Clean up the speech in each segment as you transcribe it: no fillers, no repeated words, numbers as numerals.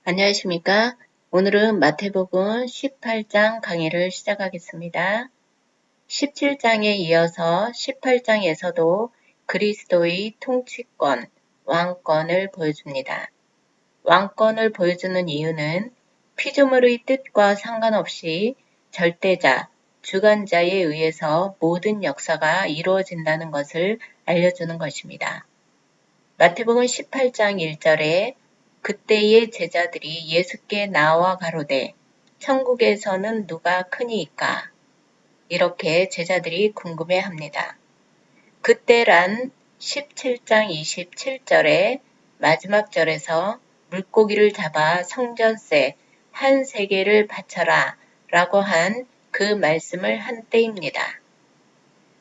안녕하십니까? 오늘은 마태복음 18장 강의를 시작하겠습니다. 17장에 이어서 18장에서도 그리스도의 통치권, 왕권을 보여줍니다. 왕권을 보여주는 이유는 피조물의 뜻과 상관없이 절대자, 주관자에 의해서 모든 역사가 이루어진다는 것을 알려주는 것입니다. 마태복음 18장 1절에 그때의 제자들이 예수께 나와 가로되 천국에서는 누가 크니이까? 이렇게 제자들이 궁금해합니다. 그때란 17장 27절에 마지막 절에서 물고기를 잡아 성전세 한 세겔을 바쳐라 라고 한 그 말씀을 한 때입니다.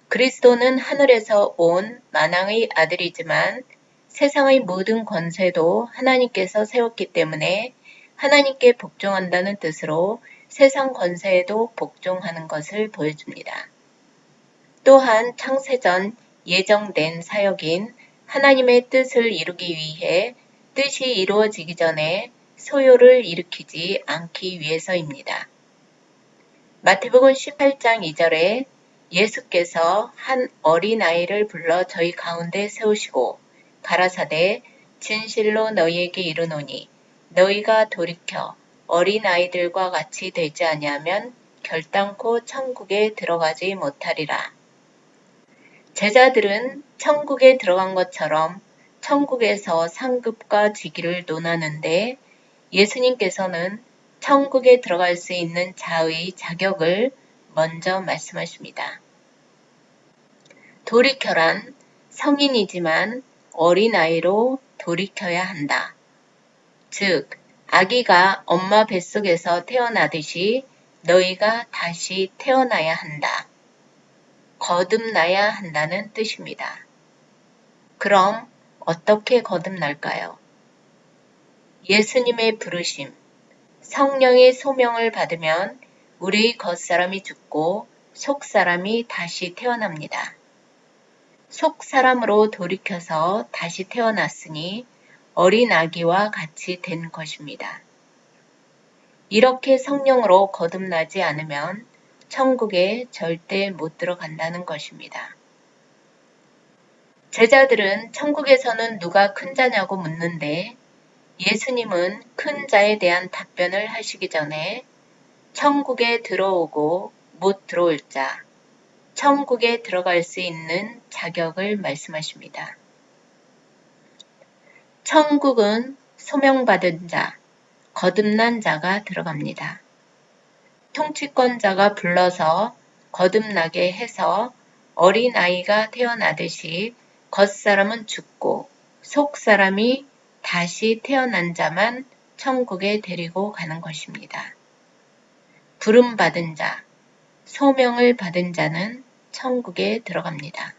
그리스도는 하늘에서 온 만왕의 아들이지만 세상의 모든 권세도 하나님께서 세웠기 때문에 하나님께 복종한다는 뜻으로 세상 권세에도 복종하는 것을 보여줍니다. 또한 창세전 예정된 사역인 하나님의 뜻을 이루기 위해 뜻이 이루어지기 전에 소요를 일으키지 않기 위해서입니다. 마태복음 18장 2절에 예수께서 한 어린아이를 불러 저희 가운데 세우시고 가라사대 진실로 너희에게 이르노니 너희가 돌이켜 어린아이들과 같이 되지 아니하면 결단코 천국에 들어가지 못하리라. 제자들은 천국에 들어간 것처럼 천국에서 상급과 직위를 논하는데 예수님께서는 천국에 들어갈 수 있는 자의 자격을 먼저 말씀하십니다. 돌이켜란 성인이지만 어린아이로 돌이켜야 한다. 즉, 아기가 엄마 뱃속에서 태어나듯이 너희가 다시 태어나야 한다. 거듭나야 한다는 뜻입니다. 그럼 어떻게 거듭날까요? 예수님의 부르심, 성령의 소명을 받으면 우리의 겉사람이 죽고 속사람이 다시 태어납니다. 속사람으로 돌이켜서 다시 태어났으니 어린 아기와 같이 된 것입니다. 이렇게 성령으로 거듭나지 않으면 천국에 절대 못 들어간다는 것입니다. 제자들은 천국에서는 누가 큰 자냐고 묻는데 예수님은 큰 자에 대한 답변을 하시기 전에 천국에 들어오고 못 들어올 자, 천국에 들어갈 수 있는 자격을 말씀하십니다. 천국은 소명받은 자, 거듭난 자가 들어갑니다. 통치권자가 불러서 거듭나게 해서 어린아이가 태어나듯이 겉사람은 죽고 속사람이 다시 태어난 자만 천국에 데리고 가는 것입니다. 부름받은 자, 소명을 받은 자는 천국에 들어갑니다.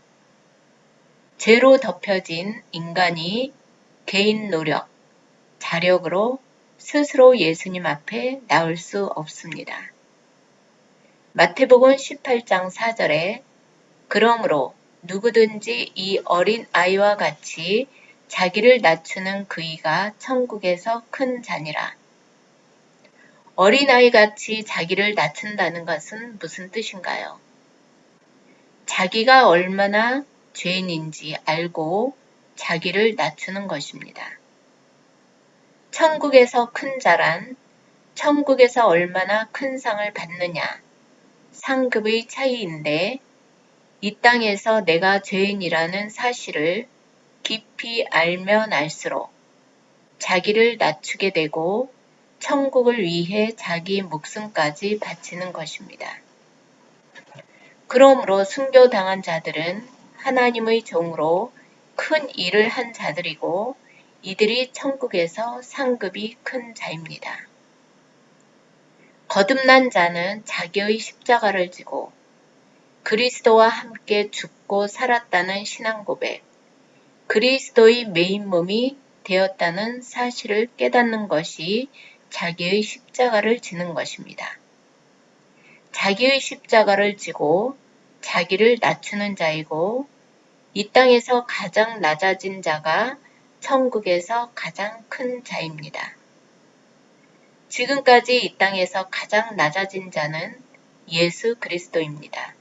죄로 덮여진 인간이 개인 노력, 자력으로 스스로 예수님 앞에 나올 수 없습니다. 마태복음 18장 4절에 그러므로 누구든지 이 어린 아이와 같이 자기를 낮추는 그이가 천국에서 큰 자니라. 어린아이같이 자기를 낮춘다는 것은 무슨 뜻인가요? 자기가 얼마나 죄인인지 알고 자기를 낮추는 것입니다. 천국에서 큰 자란 천국에서 얼마나 큰 상을 받느냐, 상급의 차이인데 이 땅에서 내가 죄인이라는 사실을 깊이 알면 알수록 자기를 낮추게 되고 천국을 위해 자기 목숨까지 바치는 것입니다. 그러므로 순교당한 자들은 하나님의 종으로 큰 일을 한 자들이고 이들이 천국에서 상급이 큰 자입니다. 거듭난 자는 자기의 십자가를 지고 그리스도와 함께 죽고 살았다는 신앙 고백, 그리스도의 메인 몸이 되었다는 사실을 깨닫는 것이 자기의 십자가를 지는 것입니다. 자기의 십자가를 지고 자기를 낮추는 자이고 이 땅에서 가장 낮아진 자가 천국에서 가장 큰 자입니다. 지금까지 이 땅에서 가장 낮아진 자는 예수 그리스도입니다.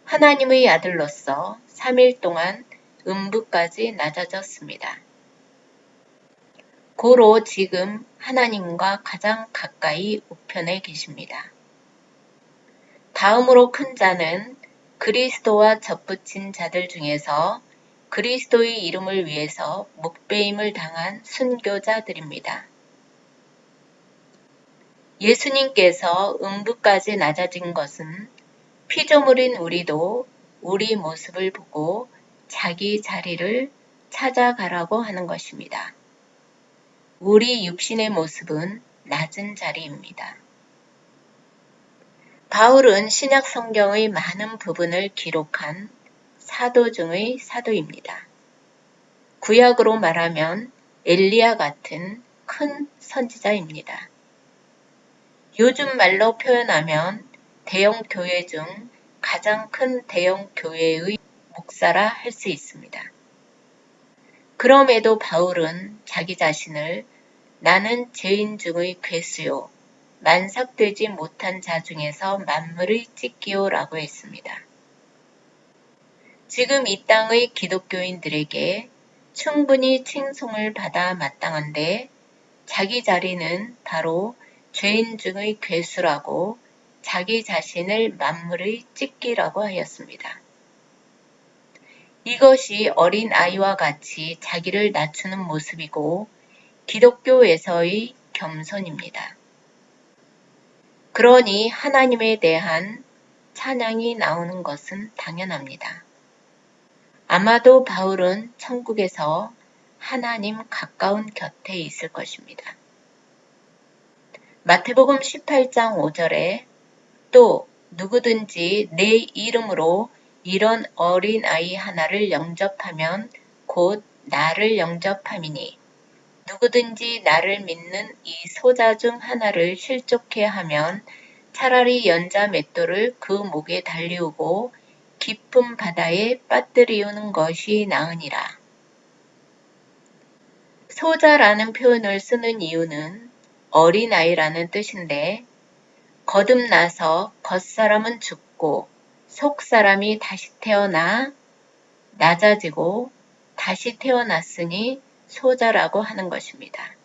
하나님의 아들로서 3일 동안 음부까지 낮아졌습니다. 고로 지금 하나님과 가장 가까이 우편에 계십니다. 다음으로 큰 자는 그리스도와 접붙인 자들 중에서 그리스도의 이름을 위해서 목배임을 당한 순교자들입니다. 예수님께서 음부까지 낮아진 것은 피조물인 우리도 우리 모습을 보고 자기 자리를 찾아가라고 하는 것입니다. 우리 육신의 모습은 낮은 자리입니다. 바울은 신약 성경의 많은 부분을 기록한 사도 중의 사도입니다. 구약으로 말하면 엘리야 같은 큰 선지자입니다. 요즘 말로 표현하면 대형 교회 중 가장 큰 대형 교회의 목사라 할 수 있습니다. 그럼에도 바울은 자기 자신을 나는 죄인 중의 괴수요, 만삭되지 못한 자 중에서 만물의 찍기요라고 했습니다. 지금 이 땅의 기독교인들에게 충분히 칭송을 받아 마땅한데 자기 자리는 바로 죄인 중의 괴수라고 자기 자신을 만물의 찍기라고 하였습니다. 이것이 어린 아이와 같이 자기를 낮추는 모습이고 기독교에서의 겸손입니다. 그러니 하나님에 대한 찬양이 나오는 것은 당연합니다. 아마도 바울은 천국에서 하나님 가까운 곁에 있을 것입니다. 마태복음 18장 5절에 또 누구든지 내 이름으로 이런 어린 아이 하나를 영접하면 곧 나를 영접함이니 누구든지 나를 믿는 이 소자 중 하나를 실족해 하면 차라리 연자 맷돌을 그 목에 달리우고 깊은 바다에 빠뜨리우는 것이 나으니라. 소자라는 표현을 쓰는 이유는 어린아이라는 뜻인데 거듭나서 겉사람은 죽고 속사람이 다시 태어나 낮아지고 다시 태어났으니 소자라고 하는 것입니다.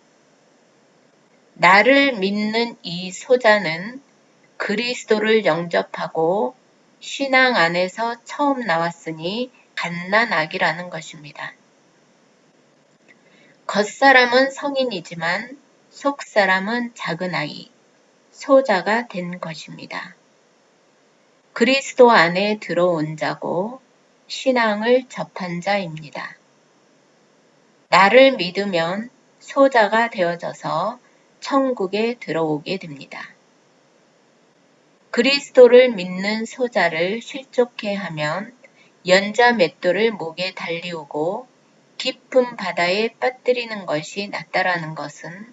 나를 믿는 이 소자는 그리스도를 영접하고 신앙 안에서 처음 나왔으니 갓난아기라는 것입니다. 겉사람은 성인이지만 속사람은 작은 아이, 소자가 된 것입니다. 그리스도 안에 들어온 자고 신앙을 접한 자입니다. 나를 믿으면 소자가 되어져서 천국에 들어오게 됩니다. 그리스도를 믿는 소자를 실족해 하면 연자 맷돌을 목에 달리우고 깊은 바다에 빠뜨리는 것이 낫다라는 것은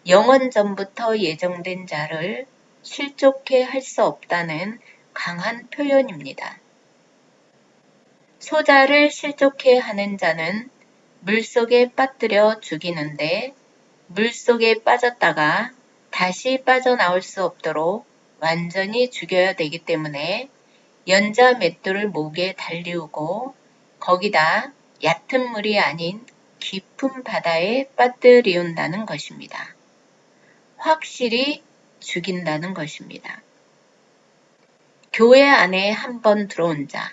영원전부터 예정된 자를 실족해 할 수 없다는 강한 표현입니다. 소자를 실족해 하는 자는 물속에 빠뜨려 죽이는데 물속에 빠졌다가 다시 빠져나올 수 없도록 완전히 죽여야 되기 때문에 연자 맷돌을 목에 달리우고 거기다 얕은 물이 아닌 깊은 바다에 빠뜨리운다는 것입니다. 확실히 죽인다는 것입니다. 교회 안에 한 번 들어온 자,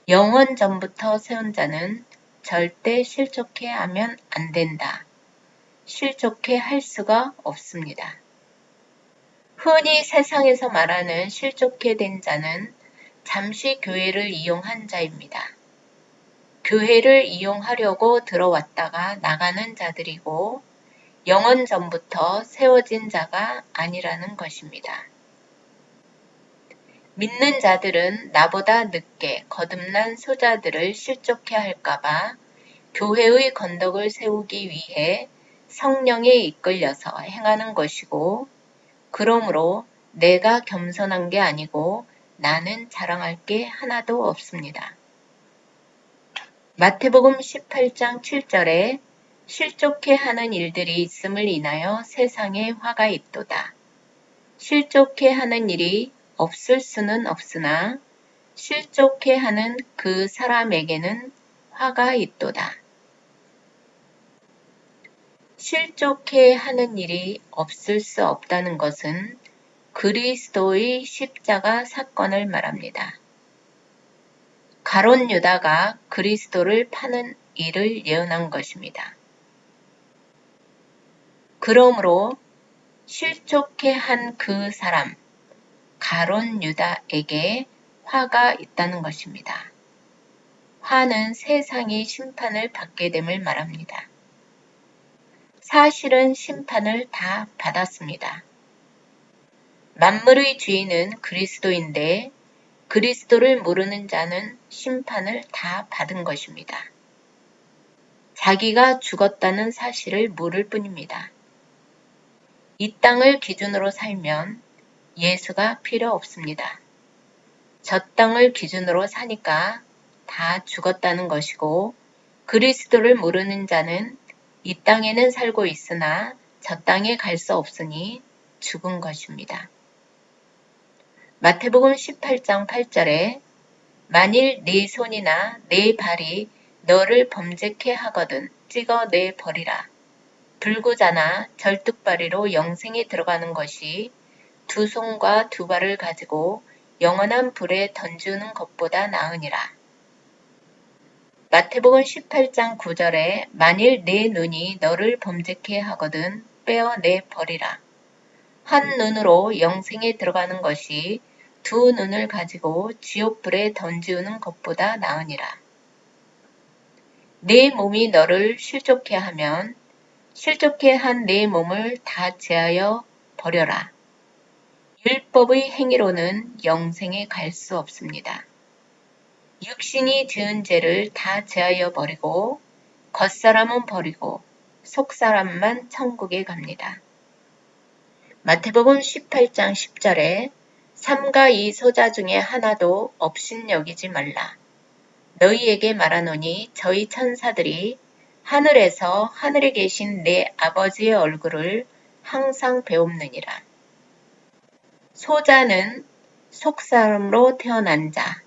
영원 전부터 세운 자는 절대 실족해 하면 안 된다. 실족해 할 수가 없습니다. 흔히 세상에서 말하는 실족해 된 자는 잠시 교회를 이용한 자입니다. 교회를 이용하려고 들어왔다가 나가는 자들이고 영원 전부터 세워진 자가 아니라는 것입니다. 믿는 자들은 나보다 늦게 거듭난 소자들을 실족해 할까봐 교회의 건덕을 세우기 위해 성령에 이끌려서 행하는 것이고 그러므로 내가 겸손한 게 아니고 나는 자랑할 게 하나도 없습니다. 마태복음 18장 7절에 실족해 하는 일들이 있음을 인하여 세상에 화가 있도다. 실족해 하는 일이 없을 수는 없으나 실족해 하는 그 사람에게는 화가 있도다. 실족해 하는 일이 없을 수 없다는 것은 그리스도의 십자가 사건을 말합니다. 가롯 유다가 그리스도를 파는 일을 예언한 것입니다. 그러므로 실족해 한 그 사람, 가롯 유다에게 화가 있다는 것입니다. 화는 세상이 심판을 받게 됨을 말합니다. 사실은 심판을 다 받았습니다. 만물의 주인은 그리스도인데 그리스도를 모르는 자는 심판을 다 받은 것입니다. 자기가 죽었다는 사실을 모를 뿐입니다. 이 땅을 기준으로 살면 예수가 필요 없습니다. 저 땅을 기준으로 사니까 다 죽었다는 것이고 그리스도를 모르는 자는 이 땅에는 살고 있으나 저 땅에 갈 수 없으니 죽은 것입니다. 마태복음 18장 8절에 만일 네 손이나 네 발이 너를 범죄케 하거든 찍어 내 버리라. 불구자나 절뚝발이로 영생에 들어가는 것이 두 손과 두 발을 가지고 영원한 불에 던지는 것보다 나으니라. 마태복음 18장 9절에 만일 네 눈이 너를 범죄케 하거든 빼어 내 버리라. 한 눈으로 영생에 들어가는 것이 두 눈을 가지고 지옥불에 던지우는 것보다 나으니라. 네 몸이 너를 실족해 하면 실족해 한 네 몸을 다 제하여 버려라. 율법의 행위로는 영생에 갈 수 없습니다. 육신이 지은 죄를 다 제하여 버리고 겉사람은 버리고 속사람만 천국에 갑니다. 마태복음 18장 10절에 삼가 이 소자 중에 하나도 업신여기지 말라. 너희에게 말하노니 저희 천사들이 하늘에서 하늘에 계신 내 아버지의 얼굴을 항상 배웁느니라. 소자는 속사람으로 태어난 자,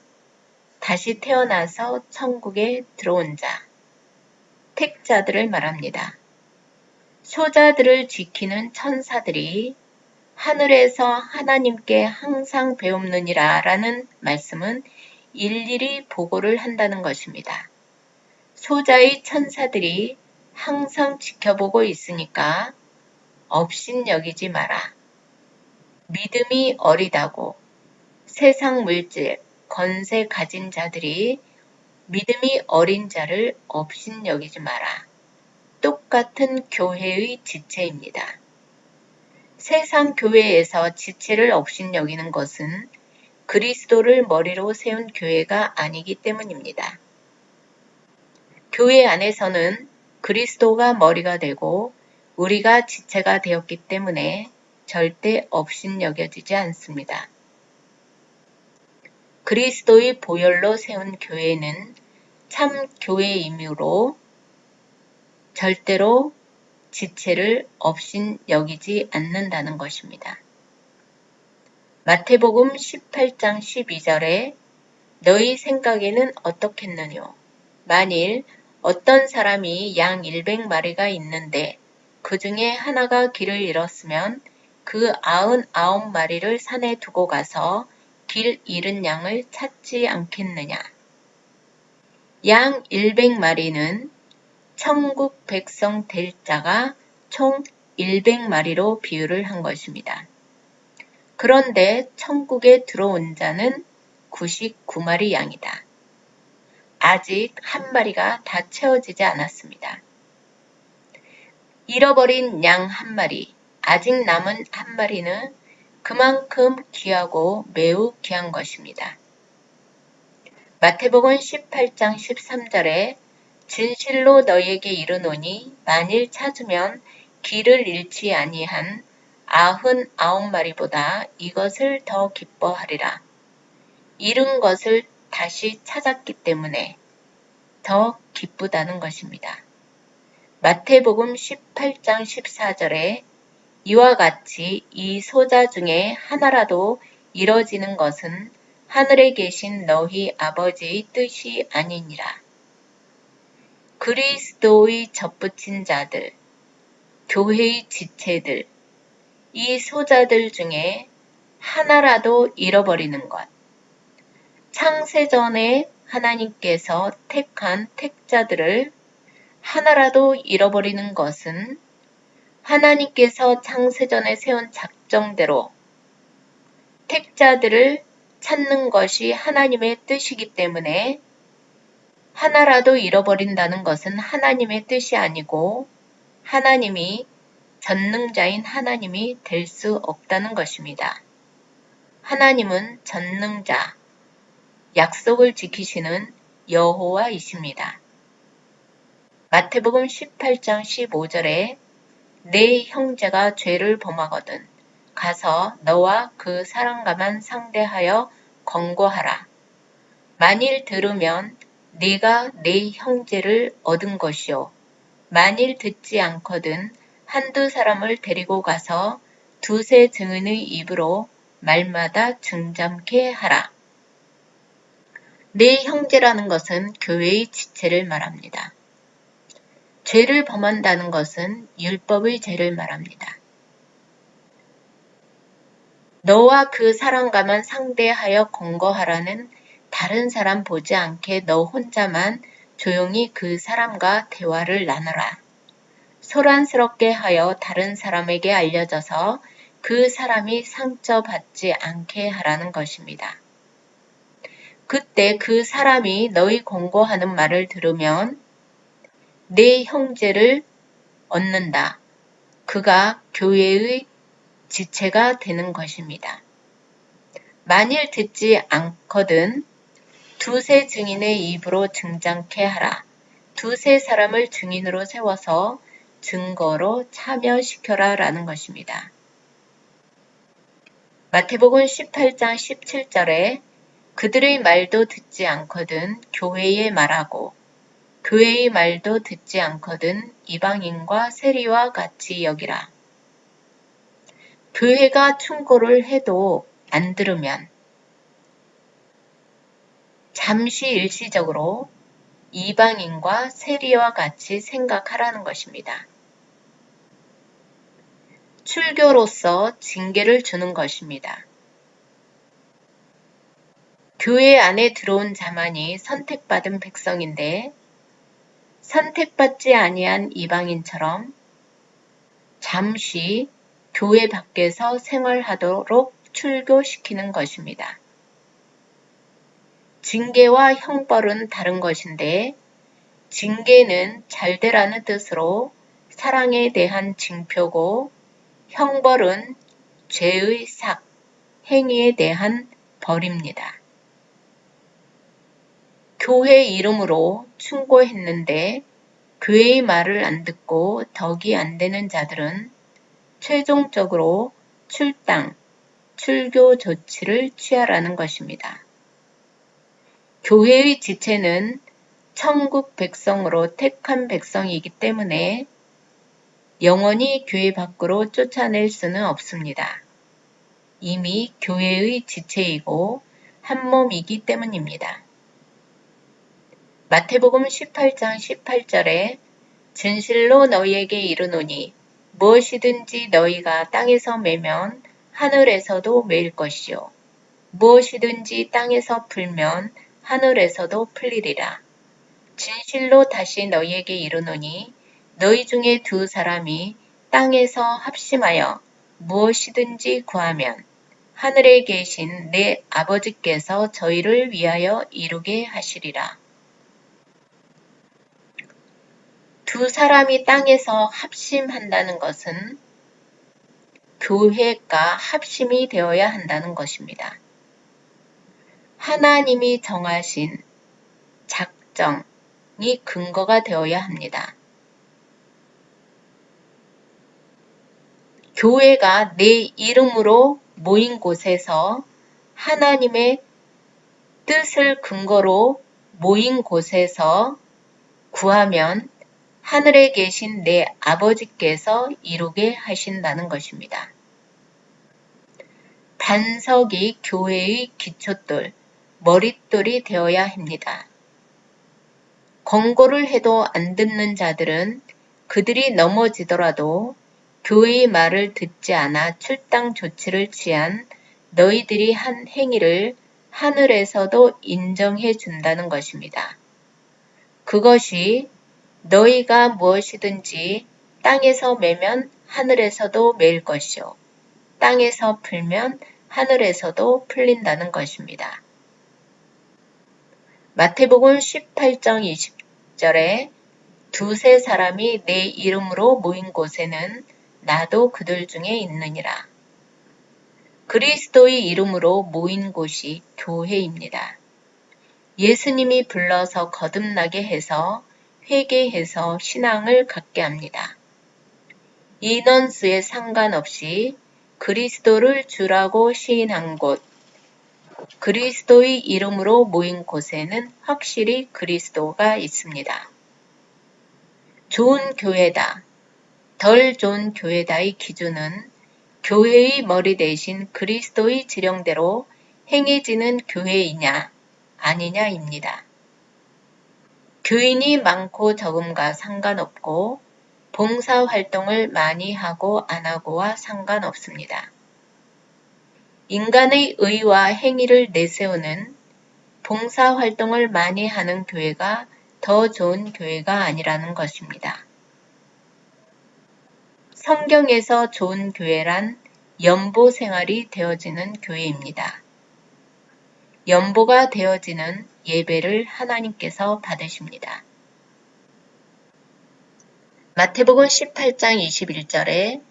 다시 태어나서 천국에 들어온 자, 택자들을 말합니다. 소자들을 지키는 천사들이 하늘에서 하나님께 항상 배웁느니라 라는 말씀은 일일이 보고를 한다는 것입니다. 소자의 천사들이 항상 지켜보고 있으니까 업신여기지 마라. 믿음이 어리다고 세상 물질, 건세 가진 자들이 믿음이 어린 자를 업신여기지 마라. 똑같은 교회의 지체입니다. 세상 교회에서 지체를 업신여기는 것은 그리스도를 머리로 세운 교회가 아니기 때문입니다. 교회 안에서는 그리스도가 머리가 되고 우리가 지체가 되었기 때문에 절대 업신여겨지지 않습니다. 그리스도의 보혈로 세운 교회는 참 교회이므로 절대로 지체를 업신여기지 않는다는 것입니다. 마태복음 18장 12절에 너희 생각에는 어떻겠느뇨? 만일 어떤 사람이 양 100마리가 있는데 그 중에 하나가 길을 잃었으면 그 99마리를 산에 두고 가서 길 잃은 양을 찾지 않겠느냐. 양 100마리는 천국 백성 될 자가 총 100마리로 비유를 한 것입니다. 그런데 천국에 들어온 자는 99마리 양이다. 아직 한 마리가 다 채워지지 않았습니다. 잃어버린 양 한 마리, 아직 남은 한 마리는 그만큼 귀하고 매우 귀한 것입니다. 마태복음 18장 13절에 진실로 너희에게 이르노니 만일 찾으면 길을 잃지 아니한 99마리보다 이것을 더 기뻐하리라. 잃은 것을 다시 찾았기 때문에 더 기쁘다는 것입니다. 마태복음 18장 14절에 이와 같이 이 소자 중에 하나라도 이뤄지는 것은 하늘에 계신 너희 아버지의 뜻이 아니니라. 그리스도의 접붙인 자들, 교회의 지체들, 이 소자들 중에 하나라도 잃어버리는 것. 창세전에 하나님께서 택한 택자들을 하나라도 잃어버리는 것은 하나님께서 창세전에 세운 작정대로 택자들을 찾는 것이 하나님의 뜻이기 때문에 하나라도 잃어버린다는 것은 하나님의 뜻이 아니고 하나님이 전능자인 하나님이 될 수 없다는 것입니다. 하나님은 전능자, 약속을 지키시는 여호와이십니다. 마태복음 18장 15절에 내 형제가 죄를 범하거든 가서 너와 그 사람과만 상대하여 권고하라. 만일 들으면 네가 네 형제를 얻은 것이요. 만일 듣지 않거든 한두 사람을 데리고 가서 두세 증인의 입으로 말마다 중잠케 하라. 네 형제라는 것은 교회의 지체를 말합니다. 죄를 범한다는 것은 율법의 죄를 말합니다. 너와 그 사람과만 상대하여 권고하라는 다른 사람 보지 않게 너 혼자만 조용히 그 사람과 대화를 나누라. 소란스럽게 하여 다른 사람에게 알려져서 그 사람이 상처받지 않게 하라는 것입니다. 그때 그 사람이 너희 권고하는 말을 들으면 내 형제를 얻는다. 그가 교회의 지체가 되는 것입니다. 만일 듣지 않거든 두세 증인의 입으로 증장케 하라. 두세 사람을 증인으로 세워서 증거로 참여시켜라 라는 것입니다. 마태복음 18장 17절에 그들의 말도 듣지 않거든 교회에 말하고 교회의 말도 듣지 않거든 이방인과 세리와 같이 여기라. 교회가 충고를 해도 안 들으면 잠시 일시적으로 이방인과 세리와 같이 생각하라는 것입니다. 출교로서 징계를 주는 것입니다. 교회 안에 들어온 자만이 선택받은 백성인데 선택받지 아니한 이방인처럼 잠시 교회 밖에서 생활하도록 출교시키는 것입니다. 징계와 형벌은 다른 것인데 징계는 잘되라는 뜻으로 사랑에 대한 징표고 형벌은 죄의 삭, 행위에 대한 벌입니다. 교회 이름으로 충고했는데 교회의 말을 안 듣고 덕이 안 되는 자들은 최종적으로 출당, 출교 조치를 취하라는 것입니다. 교회의 지체는 천국 백성으로 택한 백성이기 때문에 영원히 교회 밖으로 쫓아낼 수는 없습니다. 이미 교회의 지체이고 한 몸이기 때문입니다. 마태복음 18장 18절에 진실로 너희에게 이르노니 무엇이든지 너희가 땅에서 매면 하늘에서도 매일 것이요 무엇이든지 땅에서 풀면 하늘에서도 풀리리라. 진실로 다시 너희에게 이르노니 너희 중에 두 사람이 땅에서 합심하여 무엇이든지 구하면 하늘에 계신 내 아버지께서 저희를 위하여 이루게 하시리라. 두 사람이 땅에서 합심한다는 것은 교회가 합심이 되어야 한다는 것입니다. 하나님이 정하신 작정이 근거가 되어야 합니다. 교회가 내 이름으로 모인 곳에서 하나님의 뜻을 근거로 모인 곳에서 구하면 하늘에 계신 내 아버지께서 이루게 하신다는 것입니다. 반석이 교회의 기초돌, 머릿돌이 되어야 합니다. 권고를 해도 안 듣는 자들은 그들이 넘어지더라도 교회의 말을 듣지 않아 출당 조치를 취한 너희들이 한 행위를 하늘에서도 인정해 준다는 것입니다. 그것이 너희가 무엇이든지 땅에서 매면 하늘에서도 매일 것이요 땅에서 풀면 하늘에서도 풀린다는 것입니다. 마태복음 18장 20절에 두세 사람이 내 이름으로 모인 곳에는 나도 그들 중에 있느니라. 그리스도의 이름으로 모인 곳이 교회입니다. 예수님이 불러서 거듭나게 해서 회개해서 신앙을 갖게 합니다. 인원수에 상관없이 그리스도를 주라고 시인한 곳, 그리스도의 이름으로 모인 곳에는 확실히 그리스도가 있습니다. 좋은 교회다, 덜 좋은 교회다의 기준은 교회의 머리 대신 그리스도의 지령대로 행해지는 교회이냐 아니냐입니다. 교인이 많고 적음과 상관없고 봉사활동을 많이 하고 안 하고와 상관없습니다. 인간의 의와 행위를 내세우는 봉사활동을 많이 하는 교회가 더 좋은 교회가 아니라는 것입니다. 성경에서 좋은 교회란 연보 생활이 되어지는 교회입니다. 연보가 되어지는 예배를 하나님께서 받으십니다. 마태복음 18장 21절에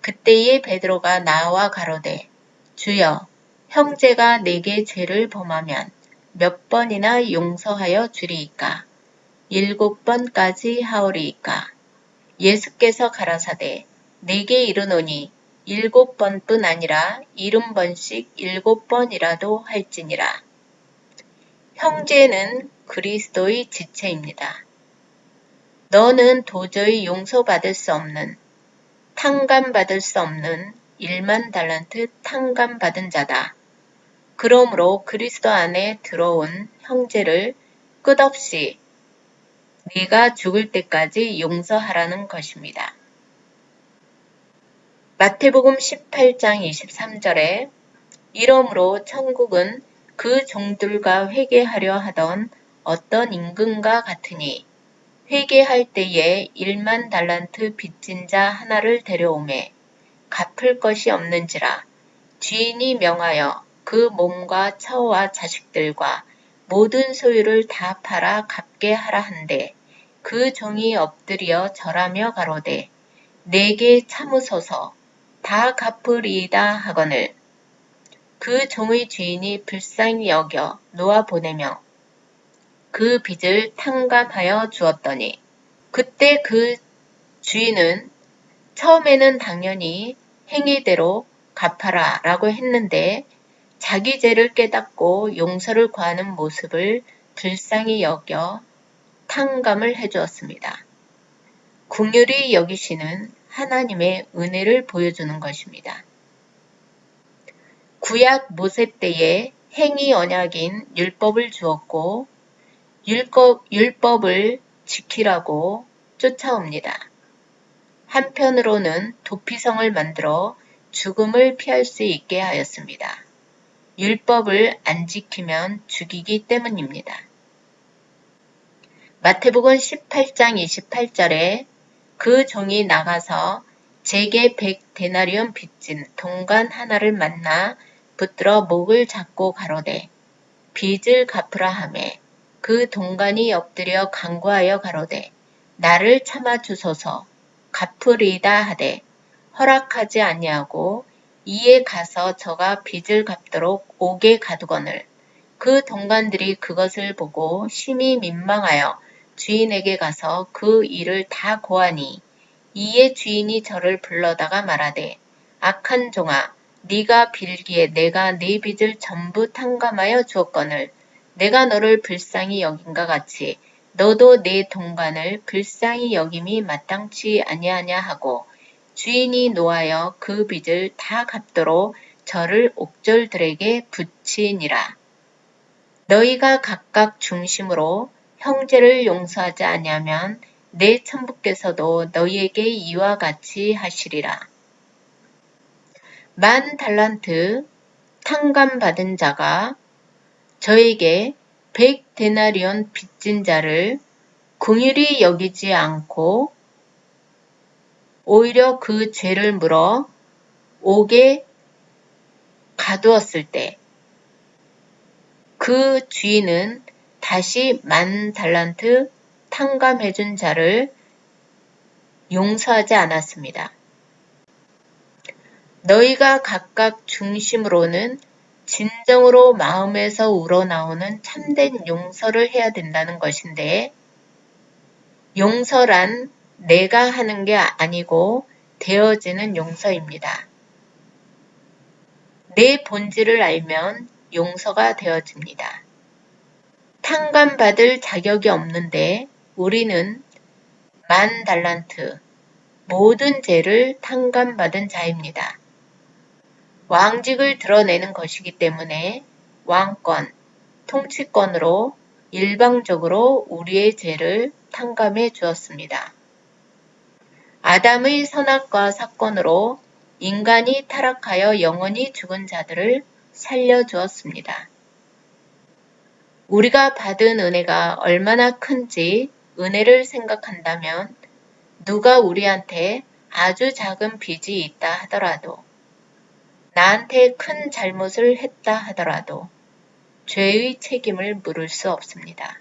그때에 베드로가 나와 가로되 주여 형제가 내게 죄를 범하면 몇 번이나 용서하여 주리이까 7번까지 하오리이까 예수께서 가라사대 내게 이르노니 7번뿐 아니라 70번씩 7번이라도 할지니라. 형제는 그리스도의 지체입니다. 너는 도저히 용서받을 수 없는, 탕감받을 수 없는 1만 달란트 탕감받은 자다. 그러므로 그리스도 안에 들어온 형제를 끝없이 네가 죽을 때까지 용서하라는 것입니다. 마태복음 18장 23절에 이러므로 천국은 그 종들과 회개하려 하던 어떤 임금과 같으니 회개할 때에 1만 달란트 빚진 자 하나를 데려오매 갚을 것이 없는지라 주인이 명하여 그 몸과 처와 자식들과 모든 소유를 다 팔아 갚게 하라 한데 그 종이 엎드려 절하며 가로되 내게 참으소서 다 갚으리이다 하거늘 그 종의 주인이 불쌍히 여겨 놓아 보내며 그 빚을 탕감하여 주었더니 그때 그 주인은 처음에는 당연히 행위대로 갚아라 라고 했는데 자기 죄를 깨닫고 용서를 구하는 모습을 불쌍히 여겨 탕감을 해주었습니다. 긍휼히 여기시는 하나님의 은혜를 보여주는 것입니다. 구약 모세 때에 행위 언약인 율법을 주었고 율법을 지키라고 쫓아옵니다. 한편으로는 도피성을 만들어 죽음을 피할 수 있게 하였습니다. 율법을 안 지키면 죽이기 때문입니다. 마태복음 18장 28절에 그 종이 나가서 제게 100데나리온 빚진 동관 하나를 만나 붙들어 목을 잡고 가로되 빚을 갚으라 하매 그 동관이 엎드려 간구하여 가로되 나를 참아 주소서 갚으리이다 하되 허락하지 아니하고 이에 가서 저가 빚을 갚도록 옥에 가두거늘 그 동관들이 그것을 보고 심히 민망하여 주인에게 가서 그 일을 다 고하니 이에 주인이 저를 불러다가 말하되 악한 종아 네가 빌기에 내가 네 빚을 전부 탕감하여 주었거늘 내가 너를 불쌍히 여긴과 같이 너도 내 동반을 불쌍히 여김이 마땅치 아니하냐 하고 주인이 노하여 그 빚을 다 갚도록 저를 옥졸들에게 붙이니라. 너희가 각각 중심으로 형제를 용서하지 아니하면 내 천부께서도 너희에게 이와 같이 하시리라. 10,000달란트 탕감받은 자가 저에게 100데나리온 빚진 자를 긍휼히 여기지 않고 오히려 그 죄를 물어 옥에 가두었을 때 그 주인은 다시 10,000달란트 탕감해준 자를 용서하지 않았습니다. 너희가 각각 중심으로는 진정으로 마음에서 우러나오는 참된 용서를 해야 된다는 것인데, 용서란 내가 하는 게 아니고 되어지는 용서입니다. 내 본질을 알면 용서가 되어집니다. 탕감받을 자격이 없는데 우리는 10,000달란트 모든 죄를 탕감받은 자입니다. 왕직을 드러내는 것이기 때문에 왕권, 통치권으로 일방적으로 우리의 죄를 탕감해 주었습니다. 아담의 선악과 사건으로 인간이 타락하여 영원히 죽은 자들을 살려주었습니다. 우리가 받은 은혜가 얼마나 큰지 은혜를 생각한다면 누가 우리한테 아주 작은 빚이 있다 하더라도, 나한테 큰 잘못을 했다 하더라도 죄의 책임을 물을 수 없습니다.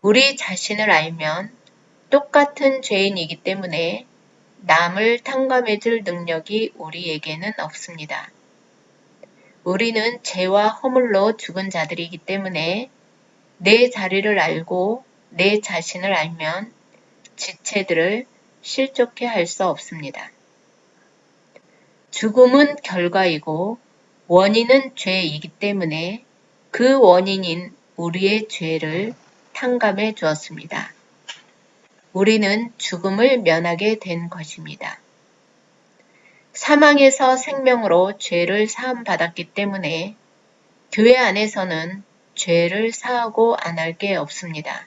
우리 자신을 알면 똑같은 죄인이기 때문에 남을 탕감해줄 능력이 우리에게는 없습니다. 우리는 죄와 허물로 죽은 자들이기 때문에 내 자리를 알고 내 자신을 알면 지체들을 실족해 할 수 없습니다. 죽음은 결과이고 원인은 죄이기 때문에 그 원인인 우리의 죄를 탕감해 주었습니다. 우리는 죽음을 면하게 된 것입니다. 사망에서 생명으로 죄를 사함받았기 때문에 교회 안에서는 죄를 사하고 안 할 게 없습니다.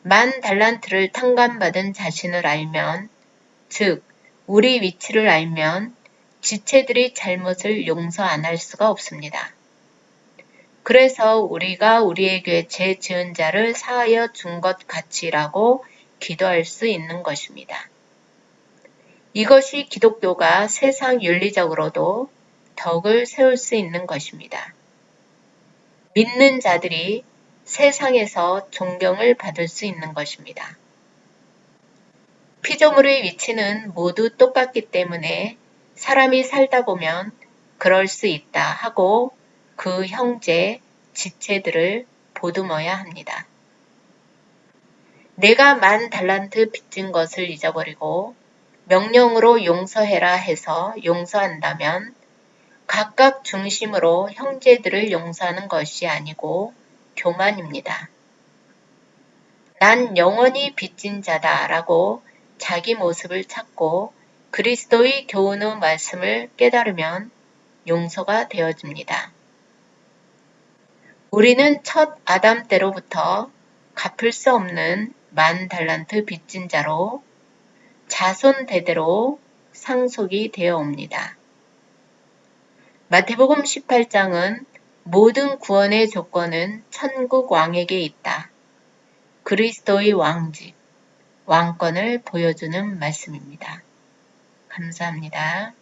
10,000달란트를 탕감받은 자신을 알면, 즉 우리 위치를 알면 지체들이 잘못을 용서 안 할 수가 없습니다. 그래서 우리가 우리에게 죄 지은 자를 사하여 준 것 같이라고 기도할 수 있는 것입니다. 이것이 기독교가 세상 윤리적으로도 덕을 세울 수 있는 것입니다. 믿는 자들이 세상에서 존경을 받을 수 있는 것입니다. 피조물의 위치는 모두 똑같기 때문에 사람이 살다 보면 그럴 수 있다 하고 그 형제, 지체들을 보듬어야 합니다. 내가 10,000달란트 빚진 것을 잊어버리고 명령으로 용서해라 해서 용서한다면 각각 중심으로 형제들을 용서하는 것이 아니고 교만입니다. 난 영원히 빚진 자다 라고 자기 모습을 찾고 그리스도의 교훈의 말씀을 깨달으면 용서가 되어집니다. 우리는 첫 아담 때로부터 갚을 수 없는 10,000달란트 빚진 자로 자손 대대로 상속이 되어 옵니다. 마태복음 18장은 모든 구원의 조건은 천국 왕에게 있다. 그리스도의 왕직, 왕권을 보여주는 말씀입니다. 감사합니다.